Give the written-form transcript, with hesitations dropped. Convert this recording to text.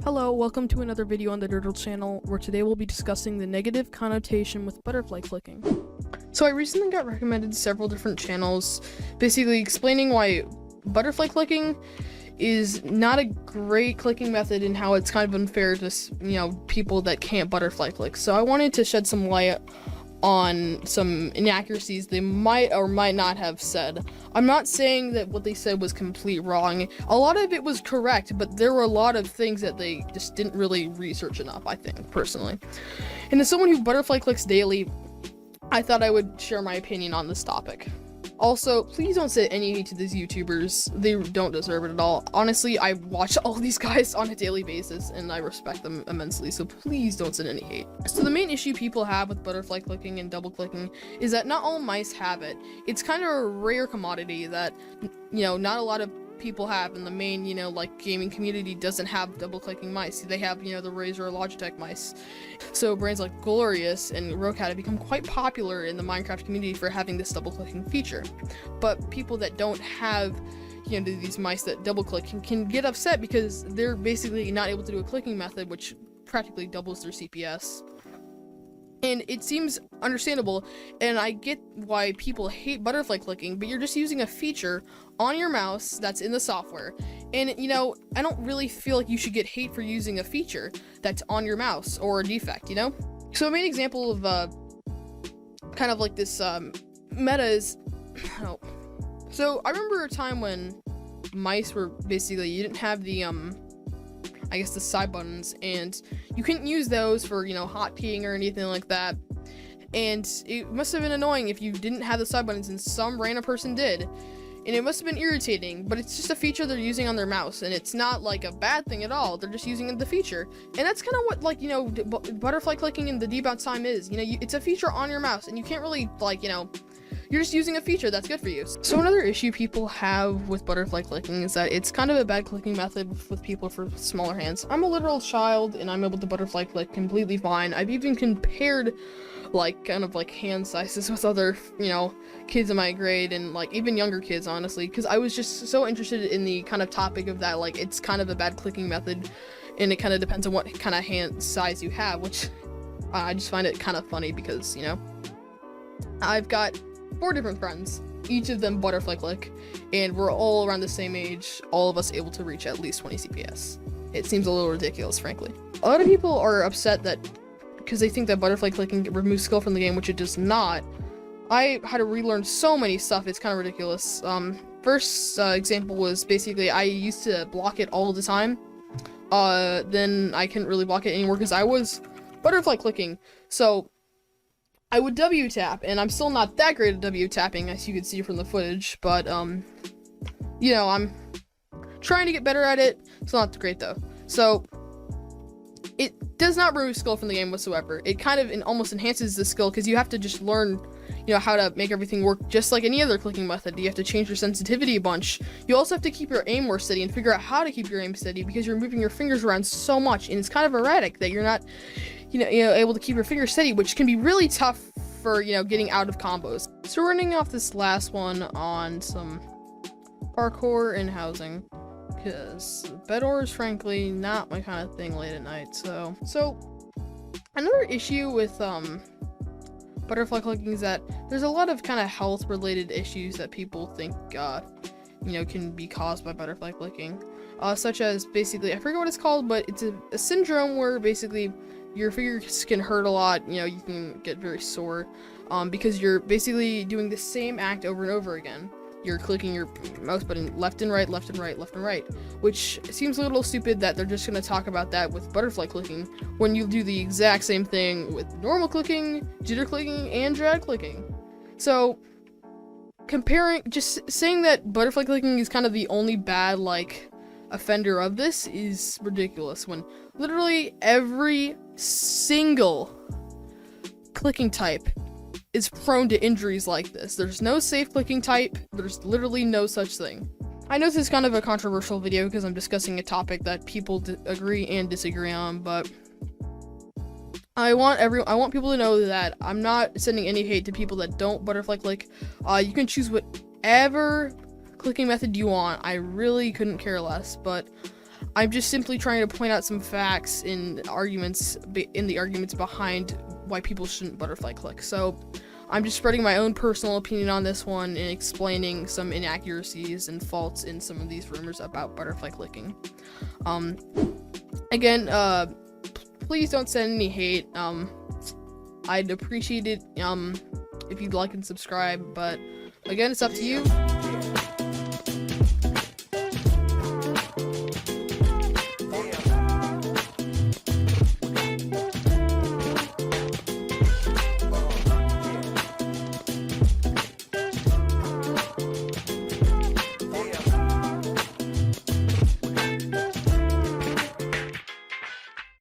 Hello, welcome to another video on the Dirtle channel, where today we'll be discussing the negative connotation with butterfly clicking. So I recently got recommended several different channels, basically explaining why butterfly clicking is not a great clicking method and how it's kind of unfair to, people that can't butterfly click. So I wanted to shed some light on some inaccuracies they might or might not have said. I'm not saying that what they said was complete wrong. A lot of it was correct, but there were a lot of things that they just didn't really research enough, I think, personally. And as someone who butterfly clicks daily, I thought I would share my opinion on this topic. Also, please don't say any hate to these YouTubers. They don't deserve it at all. Honestly, I watch all these guys on a daily basis, and I respect them immensely, so please don't send any hate. So the main issue people have with butterfly clicking and double clicking is that not all mice have it. It's kind of a rare commodity that, not a lot of people have, and the main, gaming community doesn't have double clicking mice. They have, the Razer or Logitech mice. So brands like Glorious and Rocat have become quite popular in the Minecraft community for having this double clicking feature. But people that don't have, these mice that double click can get upset because they're basically not able to do a clicking method, which practically doubles their CPS. And it seems understandable, and I get why people hate butterfly clicking, but you're just using a feature on your mouse that's in the software. And, I don't really feel like you should get hate for using a feature that's on your mouse or a defect, So a main example of, kind of like this, meta is, So I remember a time when mice were basically, you didn't have the, I guess the side buttons, and you couldn't use those for, hotkeying or anything like that. And it must have been annoying if you didn't have the side buttons and some random person did. And it must have been irritating, but it's just a feature they're using on their mouse, and it's not like a bad thing at all. They're just using the feature. And that's kind of what, butterfly clicking and the debounce time is. It's a feature on your mouse, and you can't really, you're just using a feature that's good for you. So another issue people have with butterfly clicking is that it's kind of a bad clicking method with people for smaller hands. I'm a literal child, and I'm able to butterfly click completely fine. I've even compared hand sizes with other, kids in my grade and even younger kids, honestly, because I was just so interested in the kind of topic of that, it's kind of a bad clicking method, and it kind of depends on what kind of hand size you have, which I just find it kind of funny because, I've got 4 different friends, each of them butterfly click, and we're all around the same age, all of us able to reach at least 20 CPS. It seems a little ridiculous, frankly. A lot of people are upset that because they think that butterfly clicking removes skill from the game, which it does not. I had to relearn so many stuff, it's kind of ridiculous. First example was basically I used to block it all the time. Then I couldn't really block it anymore because I was butterfly clicking. So I would W tap, and I'm still not that great at W tapping, as you can see from the footage, but, I'm trying to get better at it. It's not great, though. So it does not remove skill from the game whatsoever. It kind of almost enhances the skill, because you have to just learn, how to make everything work just like any other clicking method. You have to change your sensitivity a bunch. You also have to keep your aim more steady and figure out how to keep your aim steady, because you're moving your fingers around so much, and it's kind of erratic that you're not able to keep your fingers steady, which can be really tough for, getting out of combos. So we're running off this last one on some parkour and housing, because bedor is frankly not my kind of thing late at night. So another issue with butterfly clicking is that there's a lot of kind of health related issues that people think can be caused by butterfly clicking, such as basically, I forget what it's called, but it's a syndrome where basically your fingers can hurt a lot. You can get very sore because you're basically doing the same act over and over again. You're clicking your mouse button left and right, left and right, left and right, which seems a little stupid that they're just going to talk about that with butterfly clicking when you do the exact same thing with normal clicking, jitter clicking, and drag clicking. So just saying that butterfly clicking is kind of the only bad offender of this is ridiculous, when literally every single clicking type is prone to injuries like this. There's no safe clicking type. There's literally no such thing. I know this is kind of a controversial video because I'm discussing a topic that people agree and disagree on, but I want people to know that I'm not sending any hate to people that don't butterfly click. You can choose whatever clicking method you want. I really couldn't care less, but I'm just simply trying to point out some facts in the arguments behind why people shouldn't butterfly click. So I'm just spreading my own personal opinion on this one and explaining some inaccuracies and faults in some of these rumors about butterfly clicking. Again, please don't send any hate. I'd appreciate it if you'd like and subscribe, but again, it's up to you.